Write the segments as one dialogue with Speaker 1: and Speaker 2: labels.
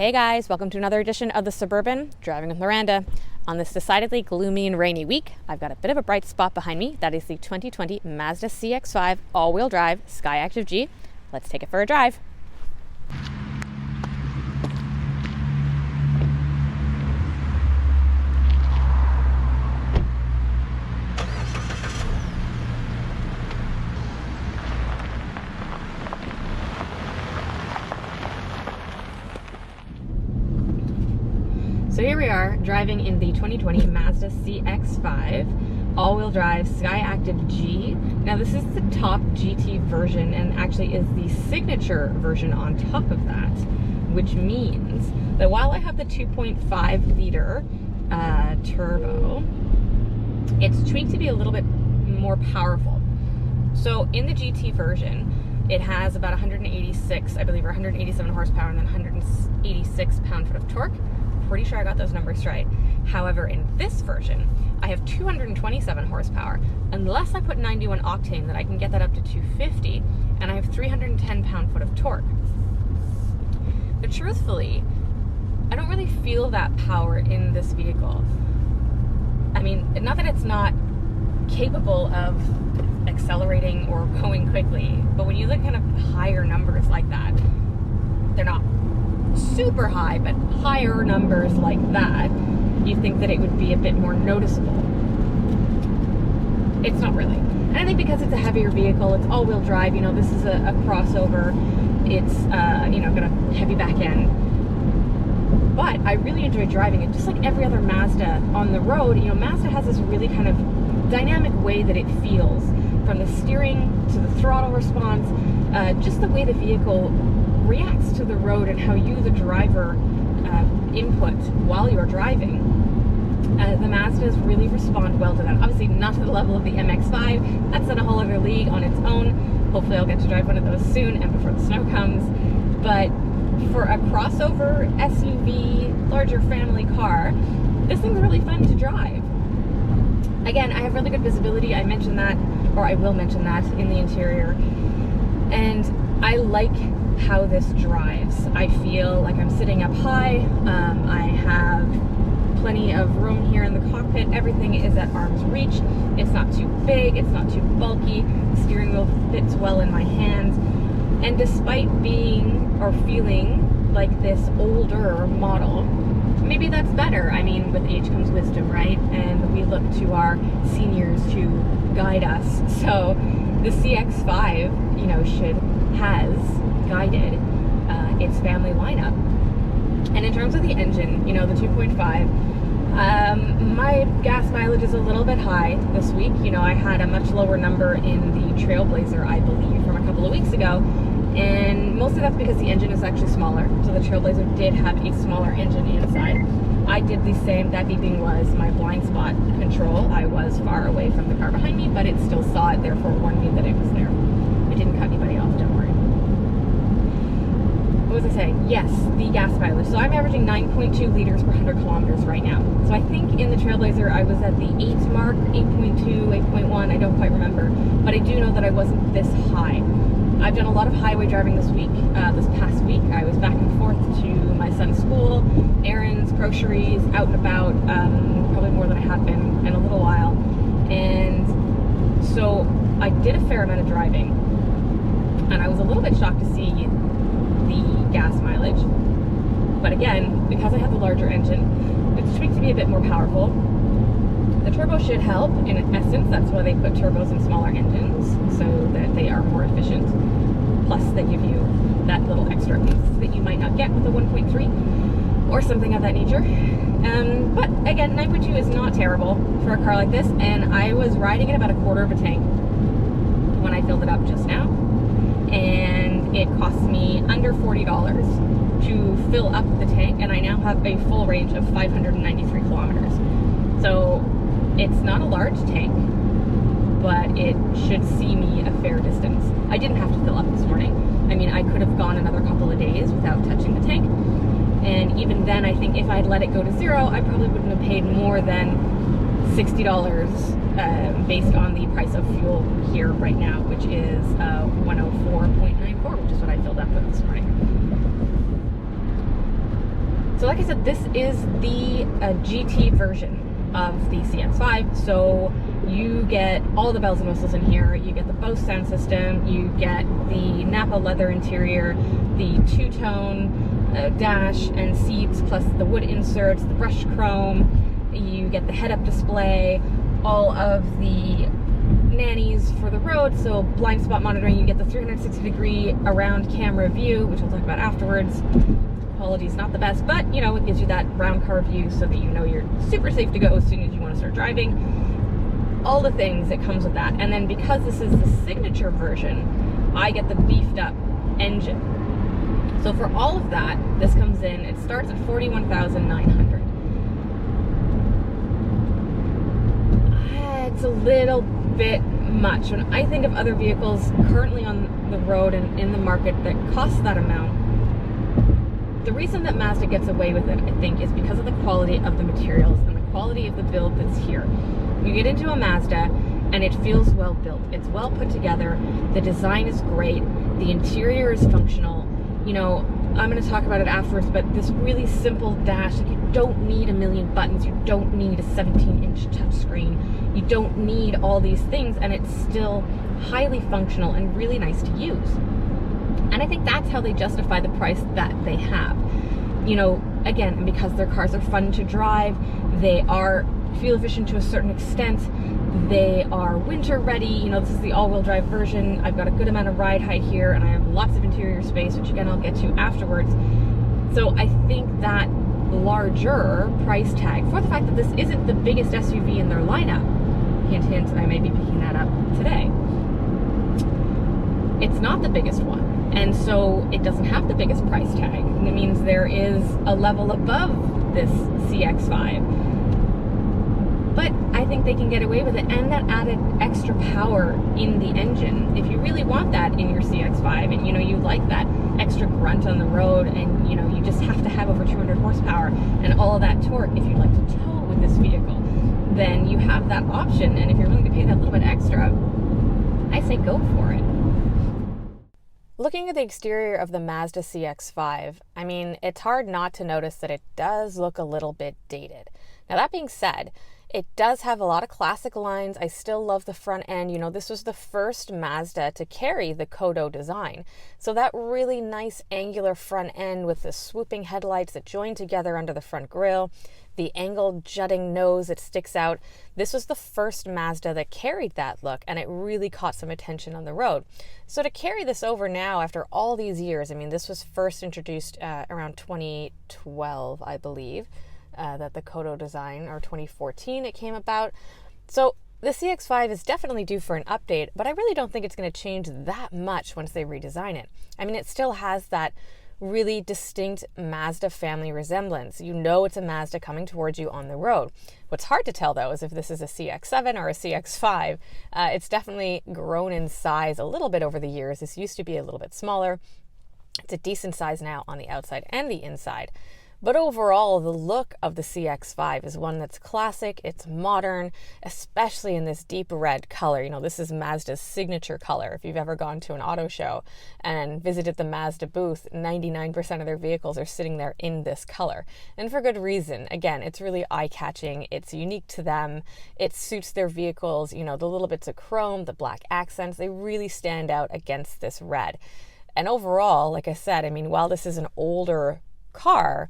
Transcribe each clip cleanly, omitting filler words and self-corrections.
Speaker 1: Hey guys, welcome to another edition of the Suburban Driving with Miranda. On this decidedly gloomy and rainy week, I've got a bit of a bright spot behind me. That is the 2020 Mazda CX-5 all-wheel drive Skyactiv G. Let's take it for a drive. So here we are, driving in the 2020 Mazda CX-5 all-wheel drive Skyactiv G. Now this is the top GT version and actually is the signature version on top of that, which means that while I have the 2.5 liter turbo, it's tweaked to be a little bit more powerful. So in the GT version, it has about 186, I believe, or 187 horsepower and then 186 pound-foot of torque. Pretty sure I got those numbers right. However, in this version, I have 227 horsepower. Unless I put 91 octane, that I can get that up to 250, and I have 310 pound-foot of torque. But truthfully, I don't really feel that power in this vehicle. I mean, not that it's not capable of accelerating or going quickly, but when you look at kind of higher numbers like that, they're not super high, but higher numbers like that, you think that it would be a bit more noticeable. It's not really. And I think because it's a heavier vehicle, it's all-wheel drive, you know, this is a crossover, it's, you know, got a heavy back end. But I really enjoy driving it, just like every other Mazda on the road. You know, Mazda has this really kind of dynamic way that it feels, from the steering to the throttle response, just the way the vehicle reacts to the road and how you, the driver, input while you're driving. The Mazdas really respond well to that. Obviously not to the level of the MX-5. That's in a whole other league on its own. Hopefully I'll get to drive one of those soon and before the snow comes. But for a crossover SUV, larger family car, this thing's really fun to drive. Again, I have really good visibility. I mentioned that, or I will mention that, in the interior. And I like how this drives. I feel like I'm sitting up high. I have plenty of room here in the cockpit. Everything is at arm's reach. It's not too big, it's not too bulky. The steering wheel fits well in my hands. And despite being or feeling like this older model, maybe that's better. I mean, with age comes wisdom, right? And we look to our seniors to guide us. So the CX-5, you know, has guided its family lineup. And in terms of the engine, you know, the 2.5, my gas mileage is a little bit high this week. You know, I had a much lower number in the Trailblazer, I believe, from a couple of weeks ago. And mostly that's because the engine is actually smaller. So the Trailblazer did have a smaller engine inside. I did the same. That beeping was my blind spot control. I was far away from the car behind me, but it still saw it, therefore warned me that it was there. It didn't cut anybody off, don't worry. What was I saying? Yes, the gas mileage. So I'm averaging 9.2 liters per 100 kilometers right now. So I think in the Trailblazer I was at the 8 mark, 8.2, 8.1, I don't quite remember. But I do know that I wasn't this high. I've done a lot of highway driving this week. This past week I was back and forth to my son's school, errands, groceries, out and about, probably more than I have been in a little while. And so I did a fair amount of driving. And I was a little bit shocked to see the gas mileage. But again, because I have the larger engine, it's tweaked to be a bit more powerful. The turbo should help, in essence. That's why they put turbos in smaller engines, so that they are more efficient. Plus, they give you that little extra oomph that you might not get with a 1.3 or something of that nature. But again, 9.2 is not terrible for a car like this, and I was riding at about a quarter of a tank when I filled it up just now. And it cost me under $40 to fill up the tank, and I now have a full range of 593 kilometers. So it's not a large tank, but it should see me a fair distance. I didn't have to fill up this morning. I mean, I could have gone another couple of days without touching the tank. And even then, I think if I'd let it go to zero, I probably wouldn't have paid more than $60 based on the price of fuel here right now, which is 104.94, which is what I filled up with this morning. So like I said, this is the GT version of the CX-5. So you get all the bells and whistles in here. You get the Bose sound system, you get the Napa leather interior, the two-tone dash and seats, plus the wood inserts, the brushed chrome. You get the head-up display, all of the nannies for the road, so blind spot monitoring. You get the 360-degree around camera view, which I'll talk about afterwards. Quality is not the best, but you know, it gives you that round car view so that you know you're super safe to go as soon as you want to start driving. All the things that comes with that. And then because this is the signature version, I get the beefed up engine. So for all of that, this comes in, it starts at $41,900. It's a little bit much. When I think of other vehicles currently on the road and in the market that cost that amount, the reason that Mazda gets away with it, I think, is because of the quality of the materials and the quality of the build that's here. You get into a Mazda and it feels well built. It's well put together. The design is great. The interior is functional. You know, I'm going to talk about it afterwards, but this really simple dash, like, you don't need a million buttons. You don't need a 17-inch touchscreen. You don't need all these things, and it's still highly functional and really nice to use. And I think that's how they justify the price that they have. You know, again, because their cars are fun to drive, they are fuel efficient to a certain extent, they are winter ready. You know, this is the all-wheel drive version. I've got a good amount of ride height here, and I have lots of interior space, which again I'll get to afterwards. So I think that larger price tag, for the fact that this isn't the biggest SUV in their lineup, hint hint, I may be picking that up today, it's not the biggest one, and so it doesn't have the biggest price tag. And it means there is a level above this CX-5. But I think they can get away with it, and that added extra power in the engine. If you really want that in your CX-5, and you know, you like that extra grunt on the road, and you know, you just have to have over 200 horsepower and all of that torque if you'd like to tow with this vehicle, then you have that option. And if you're willing to pay that little bit extra, I say go for it. Looking at the exterior of the Mazda CX-5, I mean, it's hard not to notice that it does look a little bit dated. Now, that being said, it does have a lot of classic lines. I still love the front end. You know, this was the first Mazda to carry the Kodo design. So that really nice angular front end with the swooping headlights that join together under the front grille, the angled jutting nose that sticks out. This was the first Mazda that carried that look, and it really caught some attention on the road. So to carry this over now after all these years, I mean, this was first introduced around 2012, I believe. That the Kodo design, or 2014 it came about. So the CX-5 is definitely due for an update, but I really don't think it's going to change that much once they redesign it. I mean, it still has that really distinct Mazda family resemblance. You know it's a Mazda coming towards you on the road. What's hard to tell, though, is if this is a CX-7 or a CX-5. It's definitely grown in size a little bit over the years. This used to be a little bit smaller. It's a decent size now on the outside and the inside. But overall, the look of the CX-5 is one that's classic, it's modern, especially in this deep red color. You know, this is Mazda's signature color. If you've ever gone to an auto show and visited the Mazda booth, 99% of their vehicles are sitting there in this color. And for good reason. Again, it's really eye-catching, it's unique to them, it suits their vehicles. You know, the little bits of chrome, the black accents, they really stand out against this red. And overall, like I said, I mean, while this is an older car,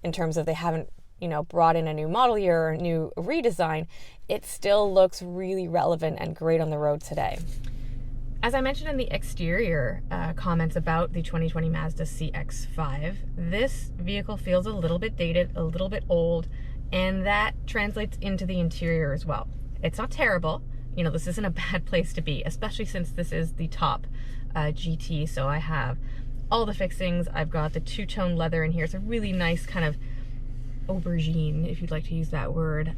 Speaker 1: in terms of they haven't, you know, brought in a new model year or a new redesign, it still looks really relevant and great on the road today. As I mentioned in the exterior comments about the 2020 Mazda CX-5, this vehicle feels a little bit dated, a little bit old, and that translates into the interior as well. It's not terrible. You know, this isn't a bad place to be, especially since this is the top GT, so I have all the fixings. I've got the two-tone leather in here. It's a really nice kind of aubergine, if you'd like to use that word,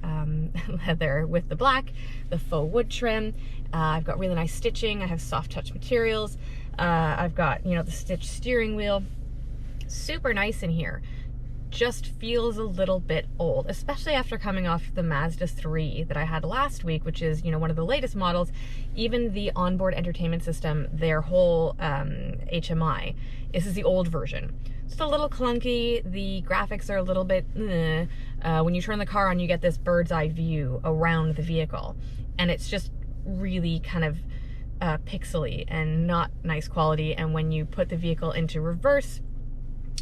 Speaker 1: leather with the black, the faux wood trim. I've got really nice stitching. I have soft touch materials. I've got, you know, the stitched steering wheel. Super nice in here. just feels a little bit old, especially after coming off the Mazda 3 that I had last week, which is, you know, one of the latest models. Even the onboard entertainment system, their whole HMI, this is the old version. It's a little clunky. The graphics are a little bit, when you turn the car on, you get this bird's eye view around the vehicle, and it's just really kind of pixely and not nice quality. And when you put the vehicle into reverse,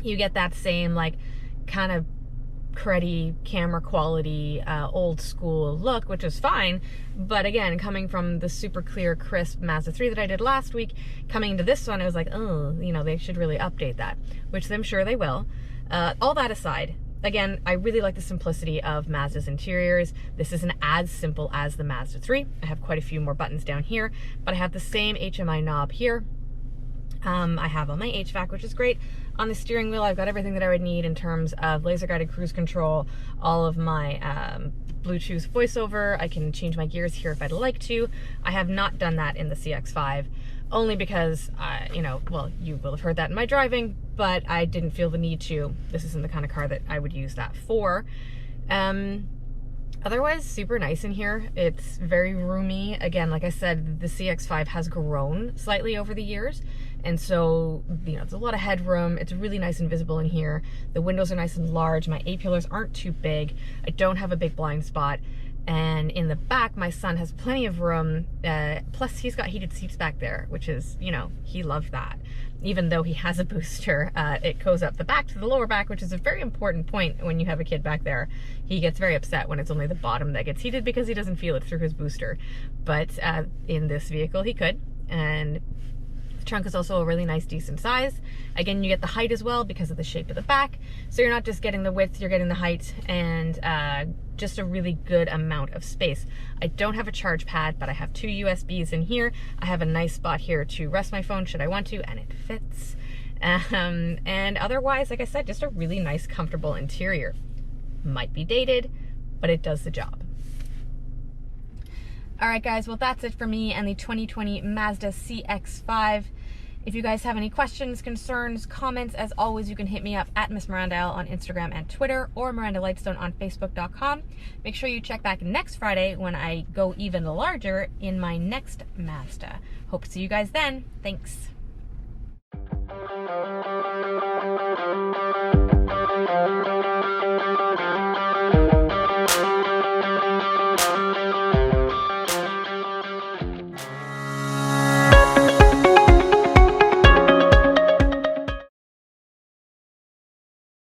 Speaker 1: you get that same like kind of cruddy camera quality, old school look, which is fine. But again, coming from the super clear, crisp Mazda 3 that I did last week, coming into this one, I was like, oh, you know, they should really update that, which I'm sure they will. All that aside, again, I really like the simplicity of Mazda's interiors. This isn't as simple as the Mazda 3. I have quite a few more buttons down here, but I have the same HMI knob here. I have on my HVAC, which is great. On the steering wheel, I've got everything that I would need in terms of laser guided cruise control, all of my Bluetooth voiceover. I can change my gears here if I'd like to. I have not done that in the CX-5, only because, you know, well, you will have heard that in my driving, but I didn't feel the need to. This isn't the kind of car that I would use that for. Otherwise, super nice in here. It's very roomy. Again, like I said, the CX-5 has grown slightly over the years. And so, you know, there's a lot of headroom. It's really nice and visible in here. The windows are nice and large. My A-pillars aren't too big. I don't have a big blind spot. And in the back, my son has plenty of room. Plus, he's got heated seats back there, which is, you know, he loved that. Even though he has a booster, it goes up the back to the lower back, which is a very important point when you have a kid back there. He gets very upset when it's only the bottom that gets heated because he doesn't feel it through his booster. But in this vehicle, he could. And the trunk is also a really nice, decent size. Again, you get the height as well because of the shape of the back. So you're not just getting the width, you're getting the height, and just a really good amount of space. I don't have a charge pad, but I have 2 USBs in here. I have a nice spot here to rest my phone should I want to, and it fits. And otherwise, like I said, just a really nice, comfortable interior. Might be dated, but it does the job. All right, guys, well, that's it for me and the 2020 Mazda CX-5. If you guys have any questions, concerns, comments, as always, you can hit me up at Miss Miranda on Instagram and Twitter, or Miranda Lightstone on Facebook.com. Make sure you check back next Friday when I go even larger in my next Mazda. Hope to see you guys then. Thanks.